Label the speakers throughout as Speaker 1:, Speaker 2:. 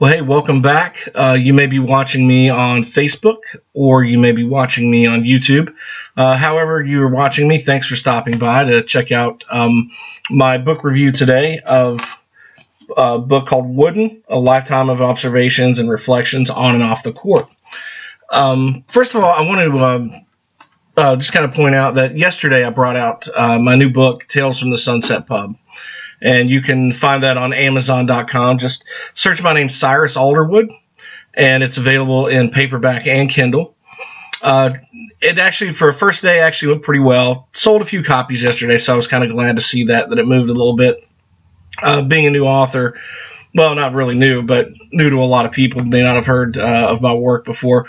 Speaker 1: Well, hey, welcome back. You may be watching me on Facebook or you may be watching me on YouTube. However, you are watching me, thanks for stopping by to check out my book review today of a book called Wooden, A Lifetime of Observations and Reflections on and Off the Court. First of all, I want to just kind of point out that yesterday I brought out my new book, Tales from the Sunset Pub. And you can find that on Amazon.com. Just search my name, Cyrus Alderwood, and it's available in paperback and Kindle. It actually, for a first day, actually went pretty well. Sold a few copies yesterday, so I was kind of glad to see that it moved a little bit. Being a new author, well, not really new, but new to a lot of people who may not have heard of my work before.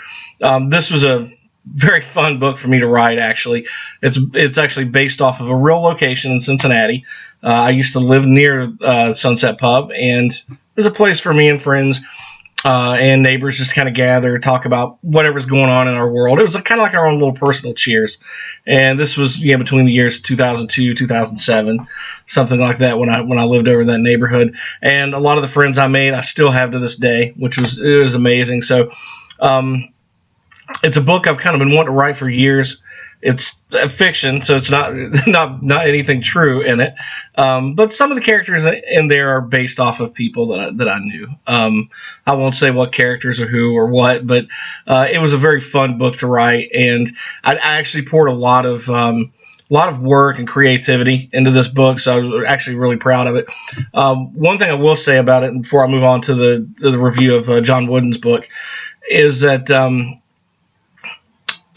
Speaker 1: This was a very fun book for me to write, actually. It's actually based off of a real location in Cincinnati. I used to live near Sunset Pub, and it was a place for me and friends and neighbors just to kind of gather, talk about whatever's going on in our world. It was kind of like our own little personal cheers. And this was between the years 2002, 2007, something like that when I lived over in that neighborhood. And a lot of the friends I made, I still have to this day, which was amazing. So it's a book I've kind of been wanting to write for years. It's a fiction, so it's not anything true in it. But some of the characters in there are based off of people that I knew. I won't say what characters or who or what, but it was a very fun book to write, and I actually poured a lot of work and creativity into this book, so I was actually really proud of it. One thing I will say about it, and before I move on to the review of John Wooden's book, is that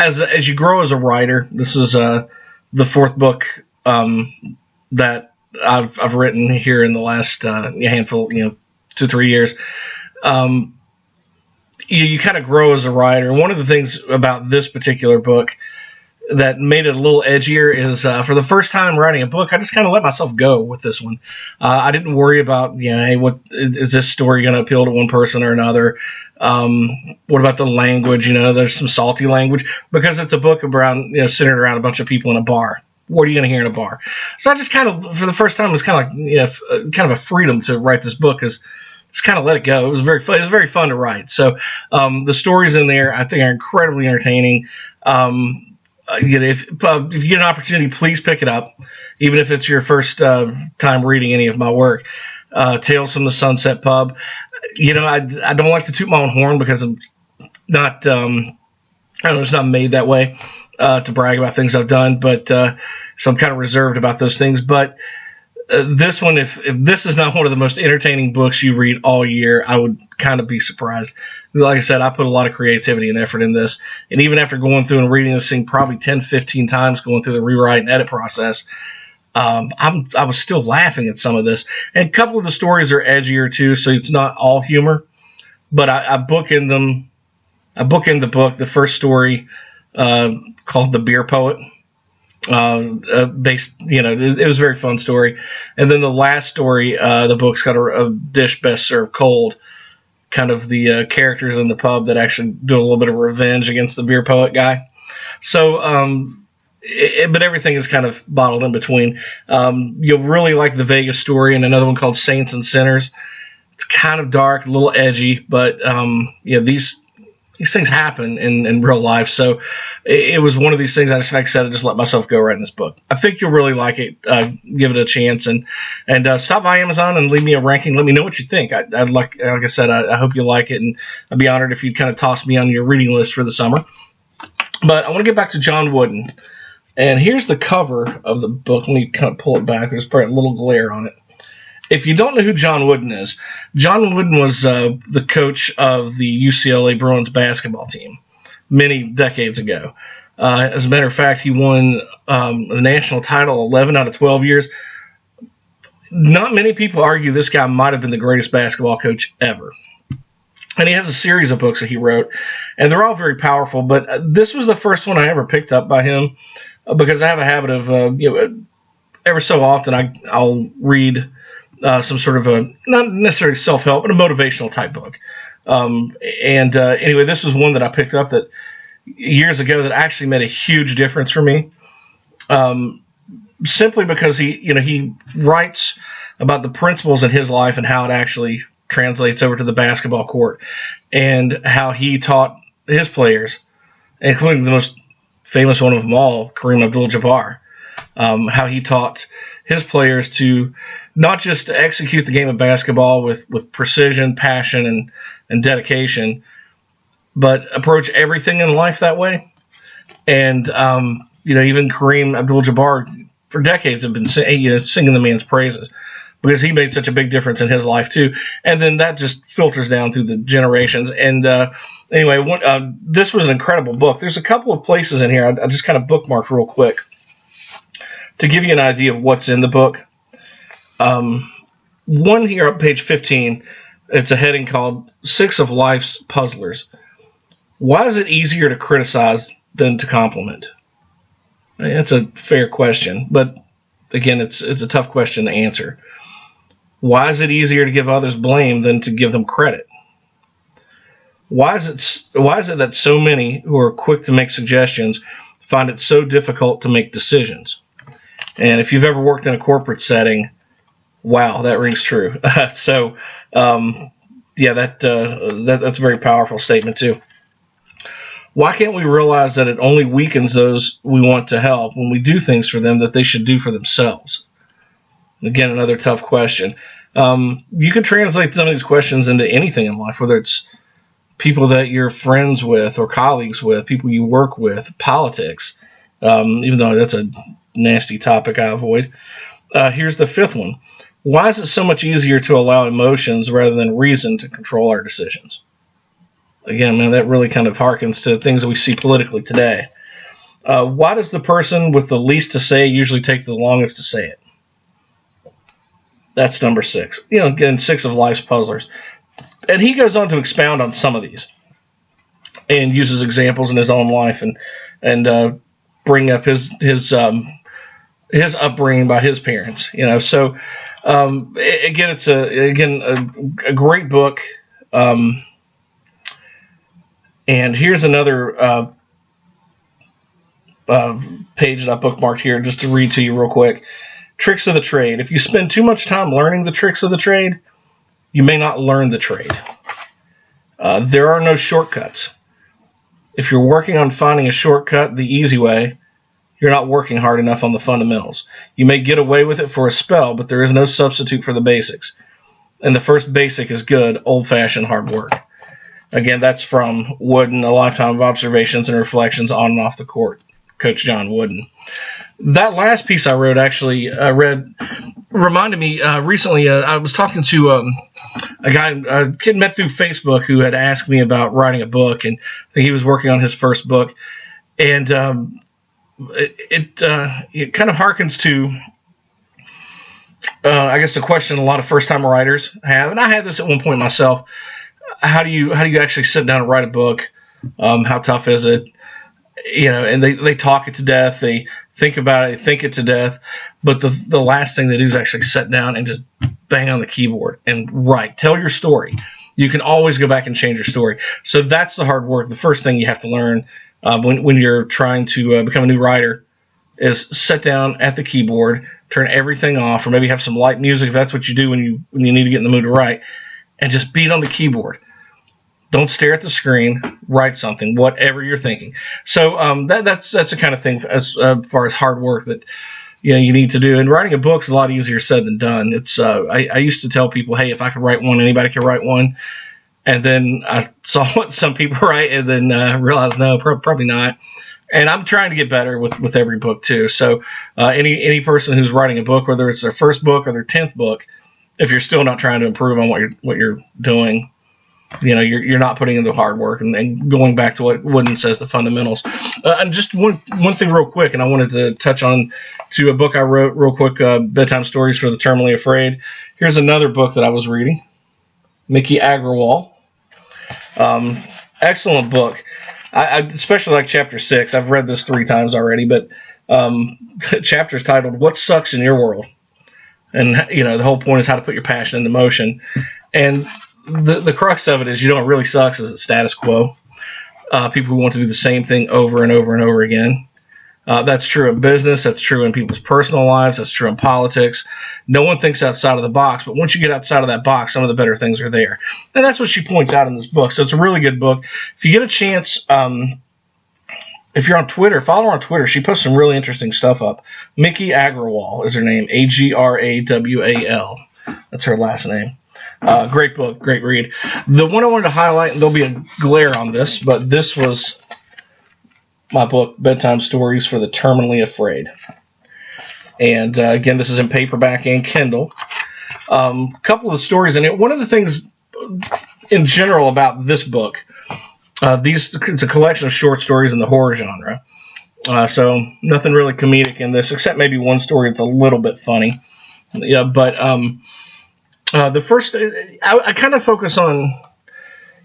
Speaker 1: as you grow as a writer, this is the fourth book that I've written here in the last handful, 2-3 years. You kind of grow as a writer. One of the things about this particular book that made it a little edgier is for the first time writing a book, I just kind of let myself go with this one. I didn't worry about, hey, what is this story going to appeal to one person or another? What about the language? There's some salty language because it's a book around, centered around a bunch of people in a bar. What are you going to hear in a bar? So I just kind of, for the first time, it was kind of like, kind of a freedom to write this book because just kind of let it go. It was very fun. It was very fun to write. So the stories in there, I think, are incredibly entertaining. If you get an opportunity, please pick it up, even if it's your first time reading any of my work. Tales from the Sunset Pub. I don't like to toot my own horn because I'm not, I don't know, it's not made that way to brag about things I've done, but so I'm kind of reserved about those things. But this one, if this is not one of the most entertaining books you read all year, I would kind of be surprised. Like I said, I put a lot of creativity and effort in this. And even after going through and reading this thing probably 10, 15 times, going through the rewrite and edit process, I was still laughing at some of this. And a couple of the stories are edgier too, so it's not all humor. But I bookend them. I bookend the book. The first story called The Beer Poet. Based, it was a very fun story. And then the last story, the book's got a dish best served cold, kind of the characters in the pub that actually do a little bit of revenge against the beer poet guy. So, but everything is kind of bottled in between. You'll really like the Vegas story and another one called Saints and Sinners. It's kind of dark, a little edgy, but these things happen in real life. So it was one of these things, like I said, I just let myself go right in this book. I think you'll really like it. Give it a chance and stop by Amazon and leave me a ranking. Let me know what you think. I'd like I said, I hope you like it, and I'd be honored if you'd kind of toss me on your reading list for the summer. But I want to get back to John Wooden. And here's the cover of the book. Let me kind of pull it back. There's probably a little glare on it. If you don't know who John Wooden is, John Wooden was the coach of the UCLA Bruins basketball team many decades ago. As a matter of fact, he won the national title 11 out of 12 years. Not many people argue this guy might have been the greatest basketball coach ever. And he has a series of books that he wrote, and they're all very powerful. But this was the first one I ever picked up by him because I have a habit of, every so often I'll read some sort of a, not necessarily self-help, but a motivational type book. Anyway, this was one that I picked up that years ago that actually made a huge difference for me. Simply because he writes about the principles in his life and how it actually translates over to the basketball court, and how he taught his players, including the most famous one of them all, Kareem Abdul-Jabbar, how he taught his players to not just execute the game of basketball with precision, passion, and dedication, but approach everything in life that way. And, even Kareem Abdul-Jabbar for decades have been singing the man's praises because he made such a big difference in his life too. And then that just filters down through the generations. And this was an incredible book. There's a couple of places in here I just kind of bookmarked real quick to give you an idea of what's in the book. One here on page 15, it's a heading called 6 of Life's Puzzlers. Why is it easier to criticize than to compliment? That's a fair question, but again, it's a tough question to answer. Why is it easier to give others blame than to give them credit? Why is it that so many who are quick to make suggestions find it so difficult to make decisions? And if you've ever worked in a corporate setting, wow, that rings true. That's a very powerful statement too. Why can't we realize that it only weakens those we want to help when we do things for them that they should do for themselves? Again, another tough question. You can translate some of these questions into anything in life, whether it's people that you're friends with or colleagues with, people you work with, politics, even though that's a nasty topic I avoid. Here's the 5th one. Why is it so much easier to allow emotions rather than reason to control our decisions? Again, man, that really kind of harkens to things that we see politically today. Why does the person with the least to say usually take the longest to say it? That's number 6. Again, 6 of Life's Puzzlers. And he goes on to expound on some of these and uses examples in his own life and bring up his upbringing by his parents. So again, it's a great book. And here's another page that I bookmarked here just to read to you real quick. Tricks of the trade. If you spend too much time learning the tricks of the trade, you may not learn the trade. There are no shortcuts. If you're working on finding a shortcut the easy way, you're not working hard enough on the fundamentals. You may get away with it for a spell, but there is no substitute for the basics. And the first basic is good, old-fashioned hard work. Again, that's from Wooden, A Lifetime of Observations and Reflections on and off the court, Coach John Wooden. That last piece I wrote read reminded me recently. I was talking to a kid met through Facebook who had asked me about writing a book, and I think he was working on his first book, and it kind of harkens to I guess the question a lot of first-time writers have, and I had this at one point myself. How do you actually sit down and write a book? How tough is it? And they talk it to death. They think about it. They think it to death. But the last thing they do is actually sit down and just bang on the keyboard and write. Tell your story. You can always go back and change your story. So that's the hard work. The first thing you have to learn when you're trying to become a new writer is sit down at the keyboard, turn everything off, or maybe have some light music if that's what you do when you need to get in the mood to write, and just beat on the keyboard. Don't stare at the screen. Write something, whatever you're thinking. So that's the kind of thing as far as hard work that you need to do. And writing a book is a lot easier said than done. It's I used to tell people, hey, if I could write one, anybody can write one. And then I saw what some people write, and then realized no, probably not. And I'm trying to get better with every book too. So any person who's writing a book, whether it's their first book or their 10th book, if you're still not trying to improve on what you're doing, you're not putting in the hard work. And going back to what Wooden says, the fundamentals. And just one thing real quick, and I wanted to touch on to a book I wrote real quick, Bedtime Stories for the Terminally Afraid. Here's another book that I was reading, Mickey Agrawal. Excellent book. I especially like chapter 6. I've read this 3 times already, but the chapter is titled "What Sucks in Your World?" And the whole point is how to put your passion into motion. And the crux of it is, what really sucks is the status quo. People who want to do the same thing over and over and over again. That's true in business. That's true in people's personal lives. That's true in politics. No one thinks outside of the box, but once you get outside of that box, some of the better things are there. And that's what she points out in this book. So it's a really good book. If you get a chance, if you're on Twitter, follow her on Twitter. She posts some really interesting stuff up. Mickey Agrawal is her name. Agrawal. That's her last name. Great book, great read. The one I wanted to highlight, and there'll be a glare on this, but this was my book, Bedtime Stories for the Terminally Afraid. And again, this is in paperback and Kindle. A couple of the stories in it. One of the things in general about this book, it's a collection of short stories in the horror genre. So nothing really comedic in this, except maybe one story that's a little bit funny. Yeah, but the first, I kind of focus on,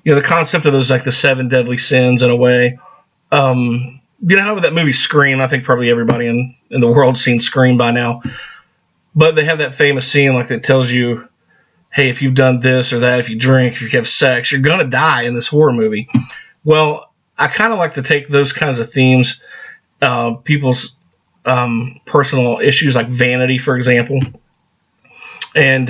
Speaker 1: the concept of those, like the 7 deadly sins in a way. You know how that movie Scream, I think probably everybody in the world's seen Scream by now. But they have that famous scene like that tells you, hey, if you've done this or that, if you drink, if you have sex, you're going to die in this horror movie. Well, I kind of like to take those kinds of themes, people's personal issues like vanity, for example, and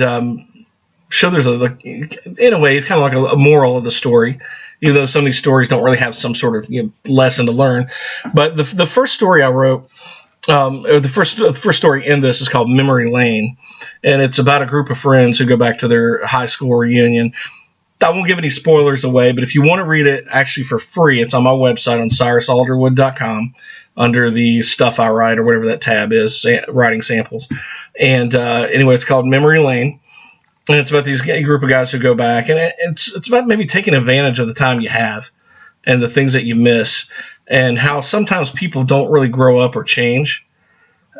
Speaker 1: show there's in a way, kind of like a moral of the story, even though some of these stories don't really have some sort of lesson to learn. But the first story I wrote, or the first story in this is called Memory Lane, and it's about a group of friends who go back to their high school reunion. I won't give any spoilers away, but if you want to read it actually for free, it's on my website on CyrusAlderwood.com under the Stuff I Write or whatever that tab is, writing samples. And anyway, it's called Memory Lane. And it's about these group of guys who go back, and it's about maybe taking advantage of the time you have and the things that you miss, and how sometimes people don't really grow up or change.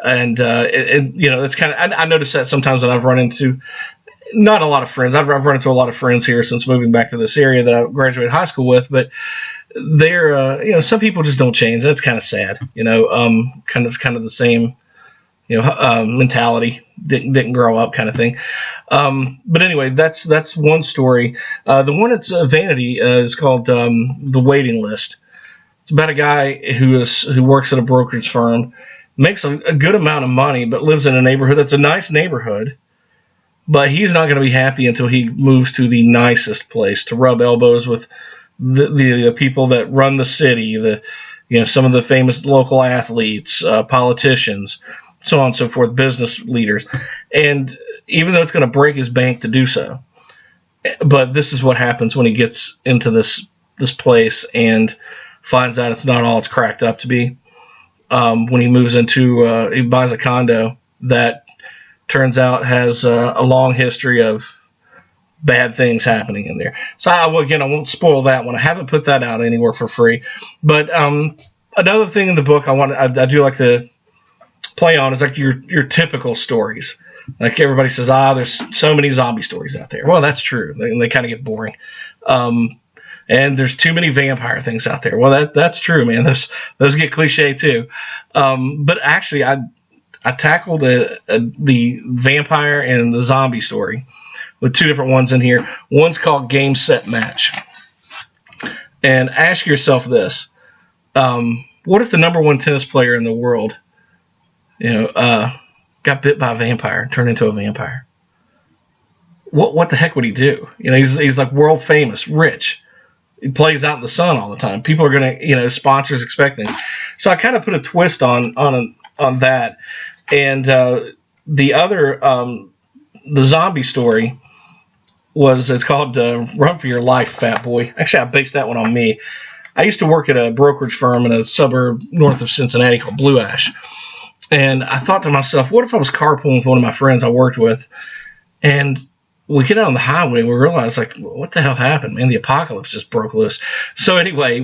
Speaker 1: And it's kind of, I notice that sometimes when I've run into not a lot of friends. I've run into a lot of friends here since moving back to this area that I graduated high school with, but they're some people just don't change. That's kind of sad. Kind of the same mentality, didn't grow up kind of thing. But anyway, that's one story. The one that's vanity is called The Waiting List. It's about a guy who works at a brokerage firm, makes a good amount of money, but lives in a neighborhood that's a nice neighborhood. But he's not going to be happy until he moves to the nicest place to rub elbows with the people that run the city, some of the famous local athletes, politicians, so on and so forth, business leaders. And even though it's going to break his bank to do so, but this is what happens when he gets into this place and finds out it's not all it's cracked up to be. When he moves into, he buys a condo that turns out has a long history of bad things happening in there. So I won't spoil that one. I haven't put that out anywhere for free. But another thing in the book I do like to play on is like your typical stories. Like everybody says, there's so many zombie stories out there. Well, that's true. They kind of get boring. And there's too many vampire things out there. Well, that's true, man. Those get cliche too. But actually, I tackled the vampire and the zombie story with two different ones in here. One's called Game, Set, Match. And ask yourself this. What if the number one tennis player in the world, got bit by a vampire and turned into a vampire? What the heck would he do? He's like world famous, rich. He plays out in the sun all the time. People are going to, sponsors expect things. So I kind of put a twist on that. And the other, the zombie story it's called Run for Your Life, Fat Boy. Actually, I based that one on me. I used to work at a brokerage firm in a suburb north of Cincinnati called Blue Ash. And I thought to myself, what if I was carpooling with one of my friends I worked with, and we get out on the highway and we realize, like, what the hell happened, man? The apocalypse just broke loose. So anyway,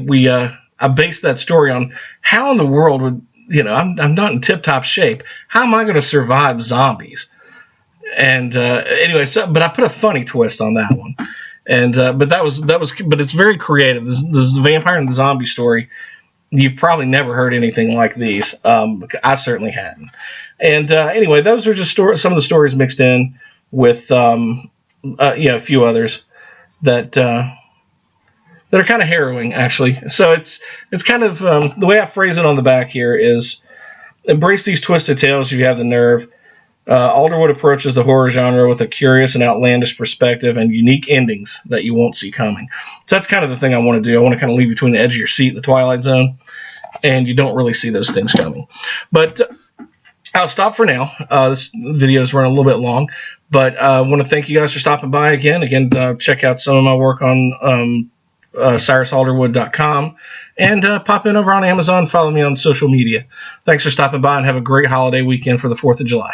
Speaker 1: I based that story on how in the world would, I'm not in tip-top shape. How am I going to survive zombies? And anyway, but I put a funny twist on that one. And but but it's very creative. This vampire and the zombie story, you've probably never heard anything like these. I certainly hadn't. And anyway, those are just some of the stories mixed in with a few others that are kind of harrowing, actually. So it's kind of the way I phrase it on the back here is Embrace these twisted tales if you have the nerve. Alderwood approaches the horror genre with a curious and outlandish perspective and unique endings that you won't see coming. So that's kind of the thing I want to do. I want to kind of leave you between the edge of your seat in the Twilight Zone, and you don't really see those things coming. But I'll stop for now. This video is running a little bit long, but I want to thank you guys for stopping by again. Check out some of my work on CyrusAlderwood.com, and pop in over on Amazon. Follow me on social media. Thanks for stopping by, and have a great holiday weekend for the 4th of July.